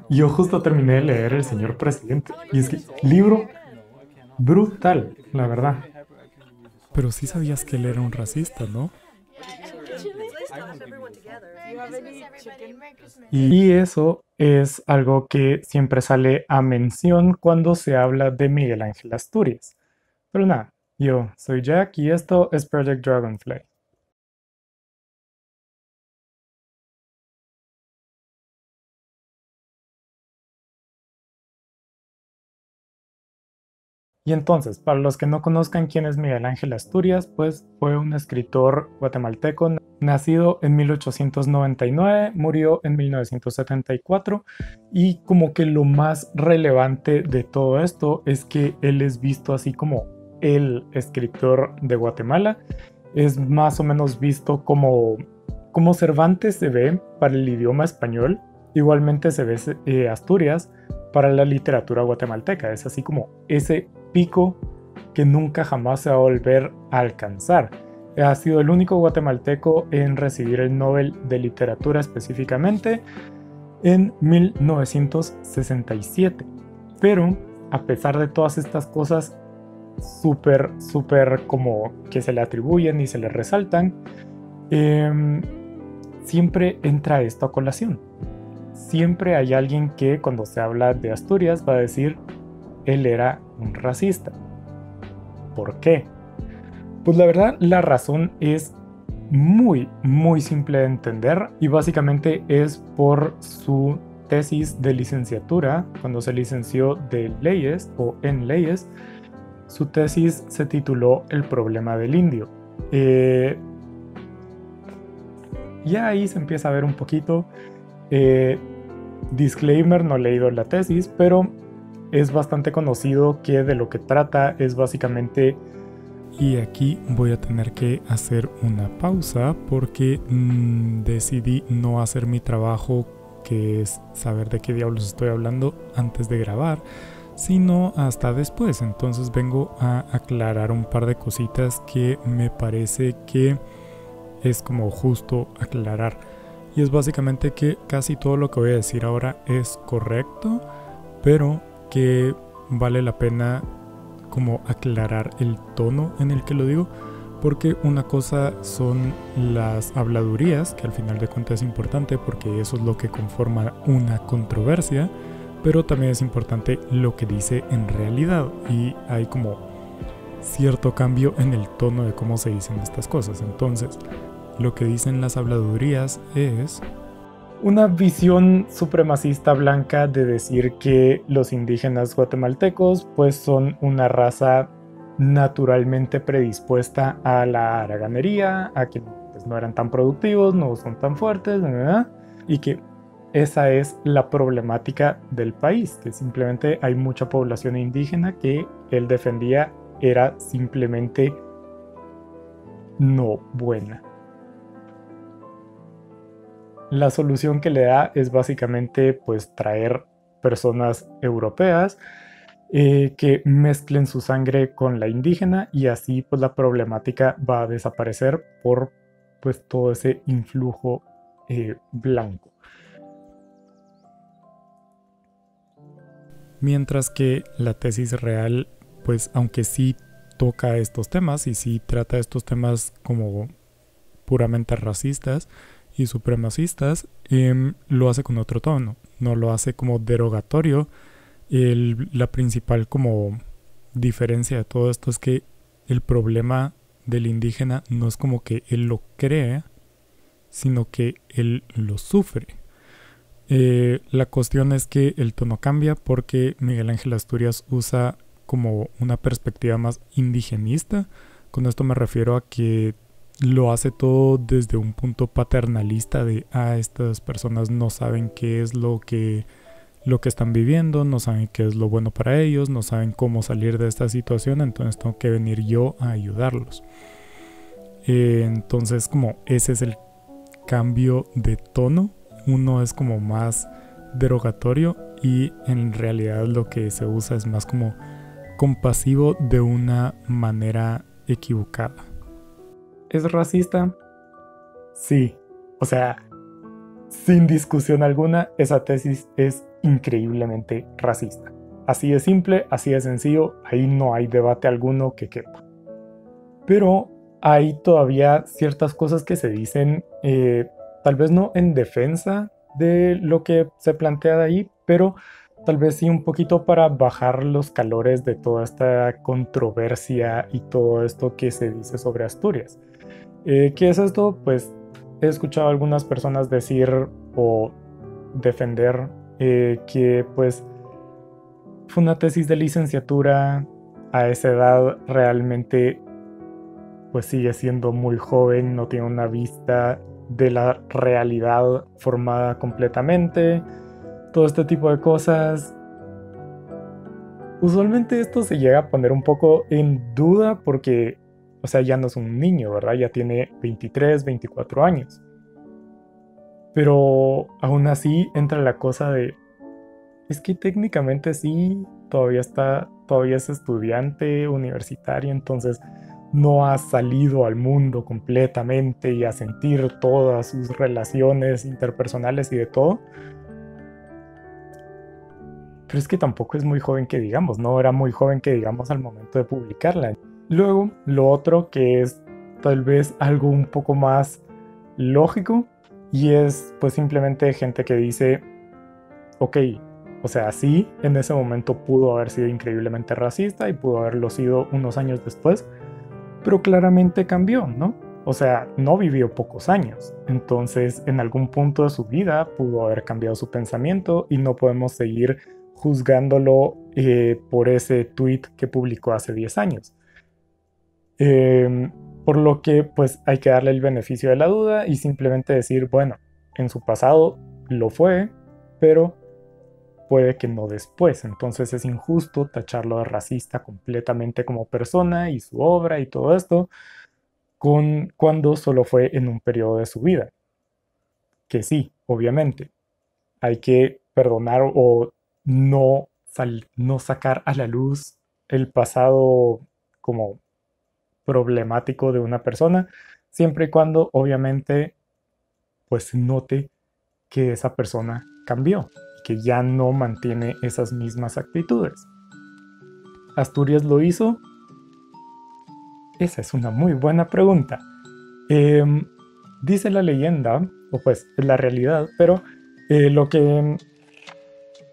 Yo justo terminé de leer El Señor Presidente. Y es que, libro brutal, la verdad. Pero sí sabías que él era un racista, ¿no? Y eso es algo que siempre sale a mención cuando se habla de Miguel Ángel Asturias. Pero nada, yo soy Jack y esto es Project Dragonfly. Y entonces, para los que no conozcan quién es Miguel Ángel Asturias, pues fue un escritor guatemalteco nacido en 1899, murió en 1974 y como que lo más relevante de todo esto es que él es visto así como el escritor de Guatemala, es más o menos visto como Cervantes se ve para el idioma español, igualmente se ve Asturias para la literatura guatemalteca, es así como ese pico que nunca jamás se va a volver a alcanzar. Ha sido el único guatemalteco en recibir el Nobel de Literatura específicamente en 1967. Pero a pesar de todas estas cosas súper como que se le atribuyen y se le resaltan, siempre entra esto a colación. Siempre hay alguien que cuando se habla de Asturias va a decir él era un racista. ¿Por qué? Pues la verdad la razón es muy simple de entender y básicamente es por su tesis de licenciatura. Cuando se licenció de leyes o en leyes, su tesis se tituló El problema del indio. Ya ahí se empieza a ver un poquito. Disclaimer, no he leído la tesis, pero es bastante conocido que de lo que trata es básicamente... Y aquí voy a tener que hacer una pausa porque decidí no hacer mi trabajo, que es saber de qué diablos estoy hablando antes de grabar, sino hasta después. Entonces vengo a aclarar un par de cositas que me parece que es como justo aclarar. Y es básicamente que casi todo lo que voy a decir ahora es correcto, pero que vale la pena como aclarar el tono en el que lo digo, porque una cosa son las habladurías, que al final de cuentas es importante porque eso es lo que conforma una controversia, pero también es importante lo que dice en realidad y hay como cierto cambio en el tono de cómo se dicen estas cosas. Entonces, lo que dicen las habladurías es una visión supremacista blanca de decir que los indígenas guatemaltecos pues son una raza naturalmente predispuesta a la haraganería, a que pues, no eran tan productivos, no son tan fuertes, ¿verdad? Y que esa es la problemática del país, que simplemente hay mucha población indígena que él defendía era simplemente no buena. La solución que le da es básicamente pues traer personas europeas que mezclen su sangre con la indígena y así pues la problemática va a desaparecer por pues todo ese influjo blanco. Mientras que la tesis real pues aunque sí toca estos temas y sí trata estos temas como puramente racistas y supremacistas, lo hace con otro tono, no lo hace como derogatorio. La principal como diferencia de todo esto es que el problema del indígena no es como que él lo cree, sino que él lo sufre. La cuestión es que el tono cambia porque Miguel Ángel Asturias usa como una perspectiva más indigenista. Con esto me refiero a que lo hace todo desde un punto paternalista de estas personas no saben qué es lo que están viviendo, no saben qué es lo bueno para ellos, no saben cómo salir de esta situación, entonces tengo que venir yo a ayudarlos. Entonces como ese es el cambio de tono. Uno es como más derogatorio y en realidad lo que se usa es más como compasivo de una manera equivocada. ¿Es racista? Sí. O sea, sin discusión alguna, esa tesis es increíblemente racista. Así de simple, así de sencillo, ahí no hay debate alguno que quepa. Pero hay todavía ciertas cosas que se dicen, tal vez no en defensa de lo que se plantea de ahí, pero tal vez sí un poquito para bajar los calores de toda esta controversia y todo esto que se dice sobre Asturias. ¿Qué es esto? Pues he escuchado a algunas personas decir o defender que pues fue una tesis de licenciatura, a esa edad realmente pues sigue siendo muy joven, no tiene una vista de la realidad formada completamente, todo este tipo de cosas. Usualmente esto se llega a poner un poco en duda porque, o sea, ya no es un niño, ¿verdad? Ya tiene 23, 24 años. Pero aún así entra la cosa de, es que técnicamente sí, todavía es estudiante universitario, entonces no ha salido al mundo completamente y a sentir todas sus relaciones interpersonales y de todo. Pero es que tampoco es muy joven que digamos, no era muy joven que digamos al momento de publicarla. Luego, lo otro que es tal vez algo un poco más lógico y es pues simplemente gente que dice, ok, o sea, sí, en ese momento pudo haber sido increíblemente racista y pudo haberlo sido unos años después, pero claramente cambió, ¿no? O sea, no vivió pocos años, entonces en algún punto de su vida pudo haber cambiado su pensamiento y no podemos seguir juzgándolo por ese tweet que publicó hace 10 años. Por lo que pues hay que darle el beneficio de la duda y simplemente decir, bueno, en su pasado lo fue, pero puede que no después. Entonces es injusto tacharlo de racista completamente como persona y su obra y todo esto, cuando solo fue en un periodo de su vida. Que sí, obviamente, hay que perdonar o no sacar a la luz el pasado como problemático de una persona, siempre y cuando obviamente pues se note que esa persona cambió y que ya no mantiene esas mismas actitudes. ¿Asturias lo hizo? Esa es una muy buena pregunta. Dice la leyenda, o pues es la realidad, pero lo que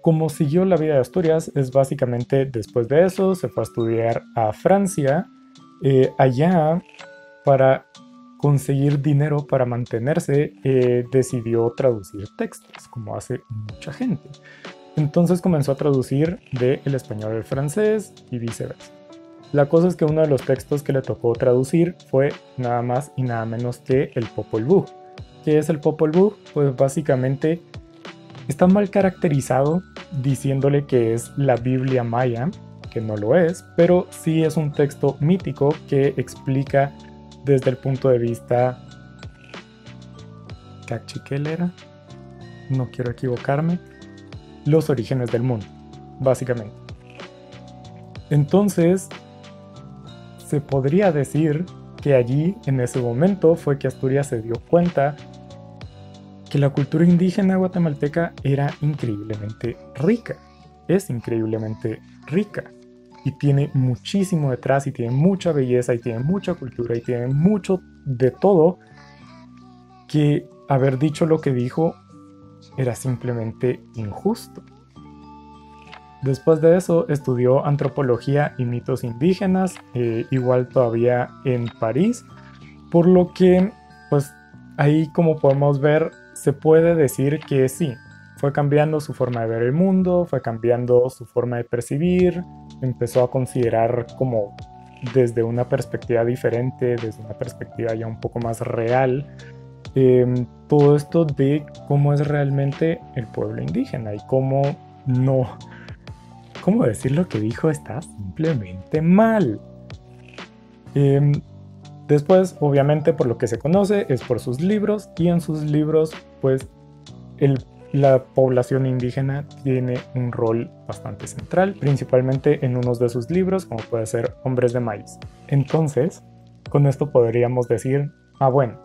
como siguió la vida de Asturias es básicamente después de eso se fue a estudiar a Francia, allá para conseguir dinero para mantenerse, decidió traducir textos, como hace mucha gente. Entonces comenzó a traducir del español al francés y viceversa. La cosa es que uno de los textos que le tocó traducir fue nada más y nada menos que el Popol Vuh. ¿Qué es el Popol Vuh? Pues básicamente está mal caracterizado diciéndole que es la Biblia maya, que no lo es, pero sí es un texto mítico que explica desde el punto de vista cachiquelera, no quiero equivocarme, los orígenes del mundo, básicamente. Entonces, se podría decir que allí, en ese momento, fue que Asturias se dio cuenta que la cultura indígena guatemalteca era increíblemente rica, es increíblemente rica y tiene muchísimo detrás y tiene mucha belleza y tiene mucha cultura y tiene mucho de todo, que haber dicho lo que dijo era simplemente injusto. Después de eso estudió antropología y mitos indígenas, igual todavía en París, por lo que pues ahí, como podemos ver, se puede decir que sí, fue cambiando su forma de ver el mundo, fue cambiando su forma de percibir, empezó a considerar como desde una perspectiva diferente, desde una perspectiva ya un poco más real, todo esto de cómo es realmente el pueblo indígena y cómo decir lo que dijo está simplemente mal. Después, obviamente, por lo que se conoce es por sus libros, y en sus libros, pues, la población indígena tiene un rol bastante central, principalmente en unos de sus libros, como puede ser Hombres de Maíz. Entonces, con esto podríamos decir, bueno,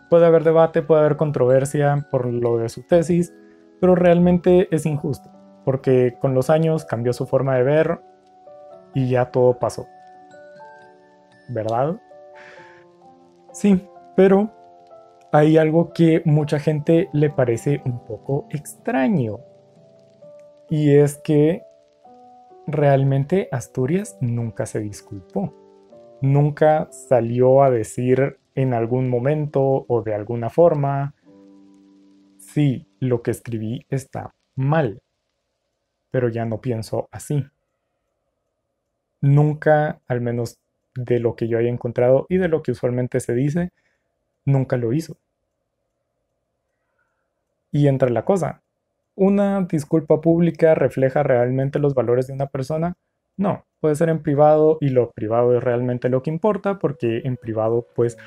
puede haber debate, puede haber controversia por lo de su tesis, pero realmente es injusto, porque con los años cambió su forma de ver y ya todo pasó, ¿verdad? Sí, pero hay algo que mucha gente le parece un poco extraño, y es que realmente Asturias nunca se disculpó. Nunca salió a decir en algún momento o de alguna forma, sí, lo que escribí está mal, pero ya no pienso así. Nunca, al menos de lo que yo haya encontrado y de lo que usualmente se dice, nunca lo hizo. Y entra la cosa, ¿una disculpa pública refleja realmente los valores de una persona? No, puede ser en privado y lo privado es realmente lo que importa porque en privado pues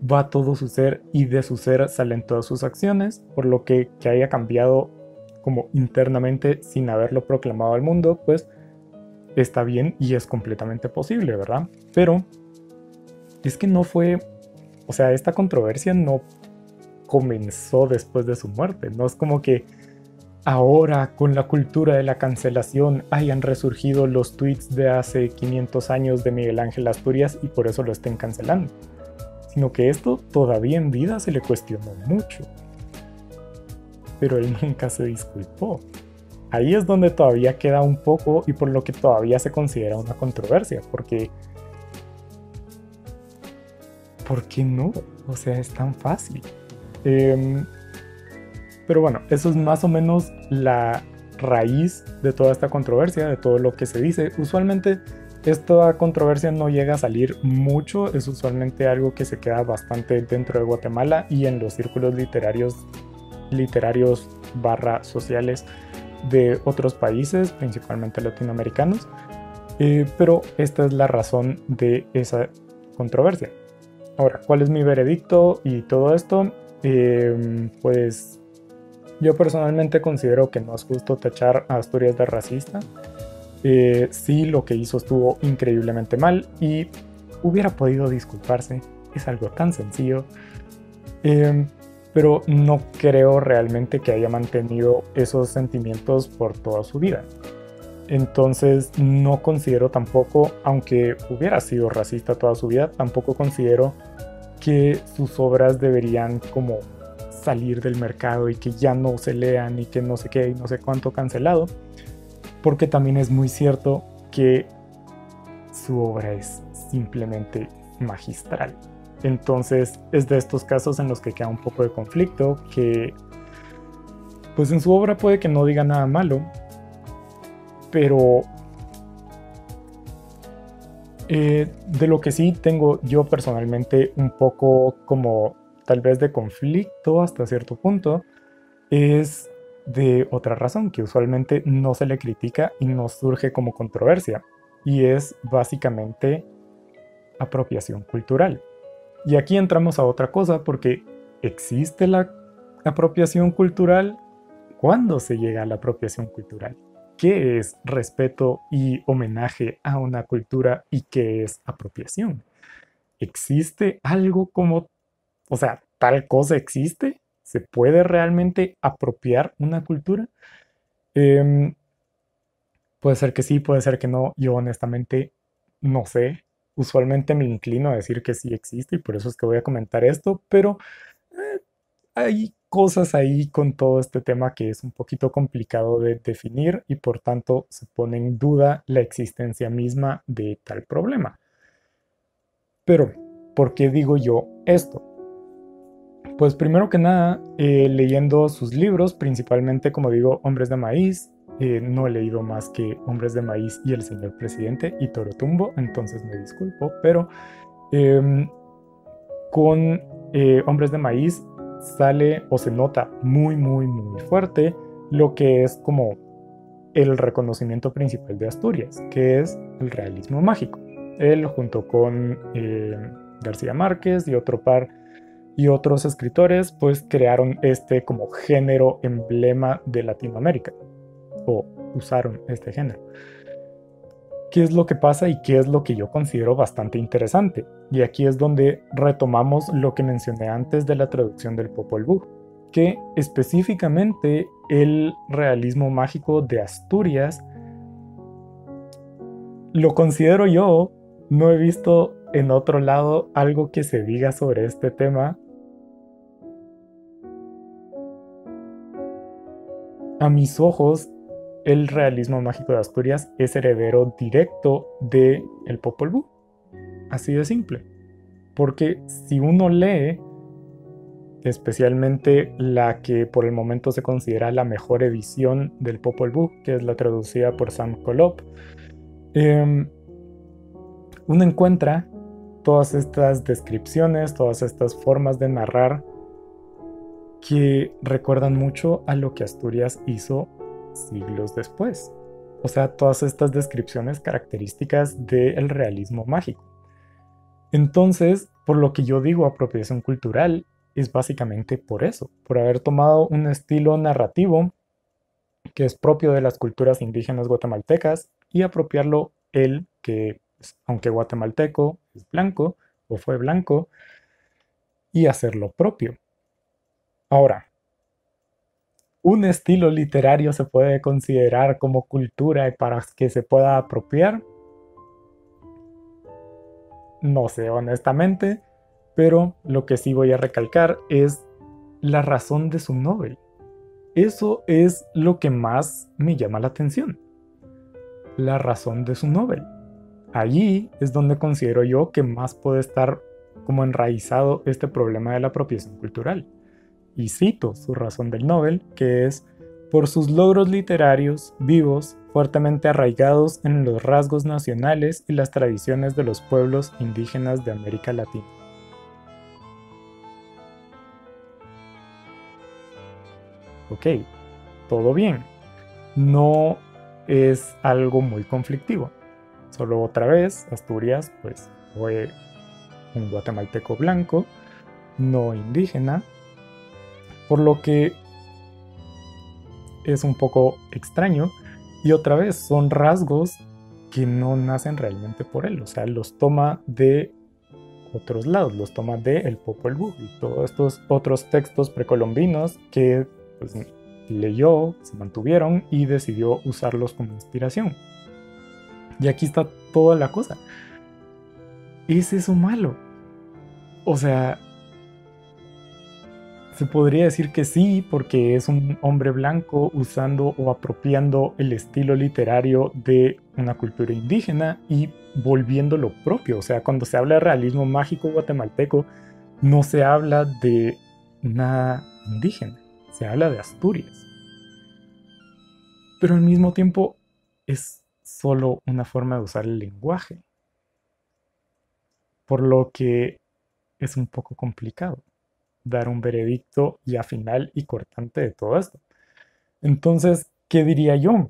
va todo su ser y de su ser salen todas sus acciones, por lo que haya cambiado como internamente sin haberlo proclamado al mundo, pues está bien y es completamente posible, ¿verdad? Pero es que no fue, o sea, esta controversia no comenzó después de su muerte, no es como que ahora con la cultura de la cancelación hayan resurgido los tweets de hace 500 años de Miguel Ángel Asturias y por eso lo estén cancelando, sino que esto todavía en vida se le cuestionó mucho, pero él nunca se disculpó. Ahí es donde todavía queda un poco y por lo que todavía se considera una controversia, porque ¿por qué no? O sea, es tan fácil. Pero bueno, eso es más o menos la raíz de toda esta controversia, de todo lo que se dice. Usualmente esta controversia no llega a salir mucho, es usualmente algo que se queda bastante dentro de Guatemala y en los círculos literarios barra sociales de otros países, principalmente latinoamericanos. Pero esta es la razón de esa controversia. Ahora, ¿cuál es mi veredicto y todo esto? Pues yo personalmente considero que no es justo tachar a Asturias de racista. Sí, lo que hizo estuvo increíblemente mal y hubiera podido disculparse. Es algo tan sencillo. Pero no creo realmente que haya mantenido esos sentimientos por toda su vida. Entonces no considero tampoco, aunque hubiera sido racista toda su vida, tampoco considero que sus obras deberían como salir del mercado y que ya no se lean y que no sé qué y no sé cuánto cancelado, porque también es muy cierto que su obra es simplemente magistral. Entonces es de estos casos en los que queda un poco de conflicto, que pues en su obra puede que no diga nada malo, pero de lo que sí tengo yo personalmente un poco como tal vez de conflicto hasta cierto punto es de otra razón que usualmente no se le critica y no surge como controversia, y es básicamente apropiación cultural. Y aquí entramos a otra cosa porque ¿existe la apropiación cultural? ¿Cuándo se llega a la apropiación cultural? ¿Qué es respeto y homenaje a una cultura y qué es apropiación? ¿Existe algo como, o sea, tal cosa existe? ¿Se puede realmente apropiar una cultura? Em, Puede ser que sí, puede ser que no. Yo honestamente no sé. Usualmente me inclino a decir que sí existe y por eso es que voy a comentar esto, pero eh, hay cosas ahí con todo este tema que es un poquito complicado de definir y por tanto se pone en duda la existencia misma de tal problema. Pero, ¿por qué digo yo esto? Pues primero que nada, leyendo sus libros, principalmente como digo, Hombres de Maíz, no he leído más que Hombres de Maíz y El Señor Presidente y Toro Tumbo, entonces me disculpo, pero em, con Hombres de Maíz sale o se nota muy, muy, muy fuerte lo que es como el reconocimiento principal de Asturias, que es el realismo mágico. Él junto con García Márquez y otro par y otros escritores pues crearon este como género emblema de Latinoamérica o usaron este género. ¿Qué es lo que pasa y qué es lo que yo considero bastante interesante? Y aquí es donde retomamos lo que mencioné antes de la traducción del Popol Vuh, que específicamente el realismo mágico de Asturias lo considero yo, no he visto en otro lado algo que se diga sobre este tema. A mis ojos, el realismo mágico de Asturias es heredero directo de el Popol Vuh. Así de simple. Porque si uno lee, especialmente la que por el momento se considera la mejor edición del Popol Vuh, que es la traducida por Sam Colop, uno encuentra todas estas descripciones, todas estas formas de narrar que recuerdan mucho a lo que Asturias hizo siglos después. O sea, todas estas descripciones características del realismo mágico. Entonces, por lo que yo digo apropiación cultural, es básicamente por eso, por haber tomado un estilo narrativo que es propio de las culturas indígenas guatemaltecas y apropiarlo él, que aunque guatemalteco es blanco o fue blanco, y hacerlo propio. Ahora, ¿un estilo literario se puede considerar como cultura para que se pueda apropiar? No sé, honestamente, pero lo que sí voy a recalcar es la razón de su Nobel. Eso es lo que más me llama la atención. La razón de su Nobel. Allí es donde considero yo que más puede estar como enraizado este problema de la apropiación cultural. Y cito su razón del Nobel, que es por sus logros literarios vivos, fuertemente arraigados en los rasgos nacionales y las tradiciones de los pueblos indígenas de América Latina. Ok, todo bien. No es algo muy conflictivo. Solo otra vez, Asturias pues fue un guatemalteco blanco, no indígena, por lo que es un poco extraño. Y otra vez, son rasgos que no nacen realmente por él. O sea, los toma de otros lados, los toma de el Popol Vuh y todos estos otros textos precolombinos que pues, leyó, se mantuvieron y decidió usarlos como inspiración. Y aquí está toda la cosa. ¿Es eso malo? O sea, se podría decir que sí, porque es un hombre blanco usando o apropiando el estilo literario de una cultura indígena y volviéndolo propio. O sea, cuando se habla de realismo mágico guatemalteco, no se habla de nada indígena, se habla de Asturias. Pero al mismo tiempo es solo una forma de usar el lenguaje, por lo que es un poco complicado dar un veredicto ya final y cortante de todo esto. Entonces, ¿qué diría yo?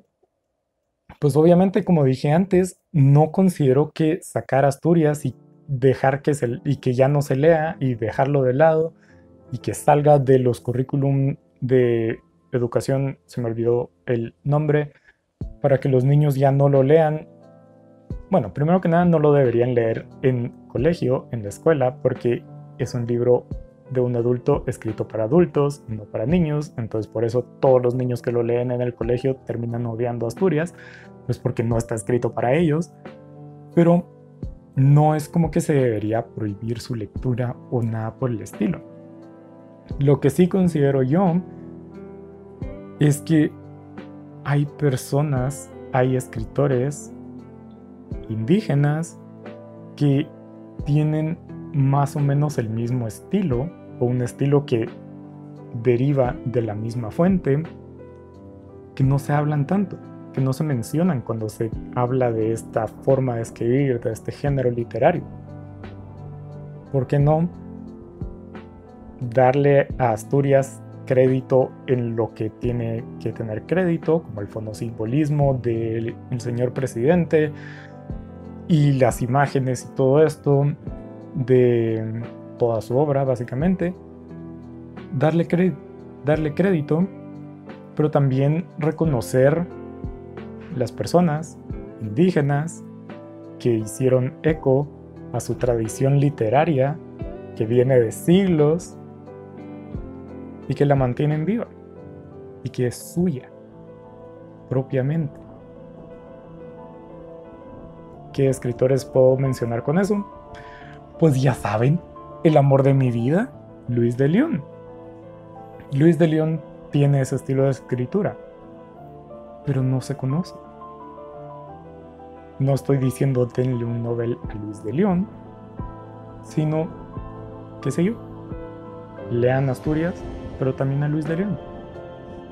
Pues obviamente, como dije antes, no considero que sacar Asturias y dejar y que ya no se lea y dejarlo de lado y que salga de los currículum de educación, se me olvidó el nombre, para que los niños ya no lo lean. Bueno, primero que nada no lo deberían leer en colegio, en la escuela, porque es un libro de un adulto escrito para adultos, no para niños. Entonces por eso todos los niños que lo leen en el colegio terminan odiando Asturias, pues porque no está escrito para ellos. Pero no es como que se debería prohibir su lectura o nada por el estilo. Lo que sí considero yo es que hay personas, hay escritores indígenas que tienen más o menos el mismo estilo o un estilo que deriva de la misma fuente, que no se hablan tanto, que no se mencionan cuando se habla de esta forma de escribir, de este género literario. ¿Por qué no darle a Asturias crédito en lo que tiene que tener crédito, como el fonosimbolismo del señor presidente y las imágenes y todo esto de toda su obra, básicamente? Darle crédito, pero también reconocer las personas indígenas que hicieron eco a su tradición literaria, que viene de siglos y que la mantienen viva y que es suya propiamente. ¿Qué escritores puedo mencionar con eso? Pues ya saben, el amor de mi vida, Luis de León. Luis de León tiene ese estilo de escritura, pero no se conoce. No estoy diciendo denle un Nobel a Luis de León, sino, qué sé yo, lean Asturias, pero también a Luis de León.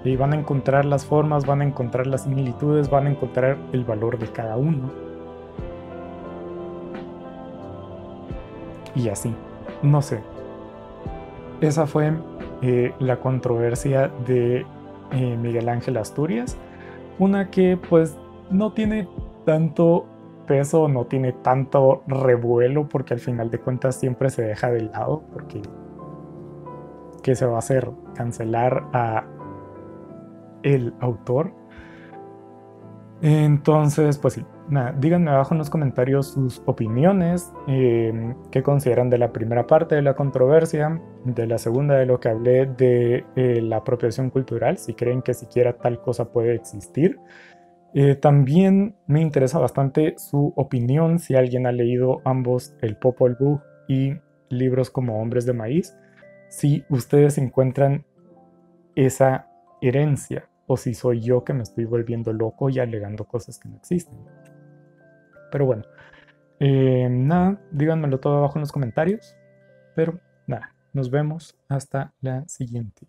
Y van a encontrar las formas, van a encontrar las similitudes, van a encontrar el valor de cada uno. Y así, no sé. Esa fue la controversia de Miguel Ángel Asturias. Una que pues no tiene tanto peso, no tiene tanto revuelo, porque al final de cuentas siempre se deja de lado, porque ¿qué se va a hacer? ¿Cancelar a el autor? Entonces, pues sí, nada, díganme abajo en los comentarios sus opiniones, qué consideran de la primera parte de la controversia, de la segunda de lo que hablé de la apropiación cultural, si creen que siquiera tal cosa puede existir. También me interesa bastante su opinión, si alguien ha leído ambos El Popol Vuh y libros como Hombres de Maíz, si ustedes encuentran esa herencia o si soy yo que me estoy volviendo loco y alegando cosas que no existen. Pero bueno, nada, díganmelo todo abajo en los comentarios. Pero nada, nos vemos hasta la siguiente.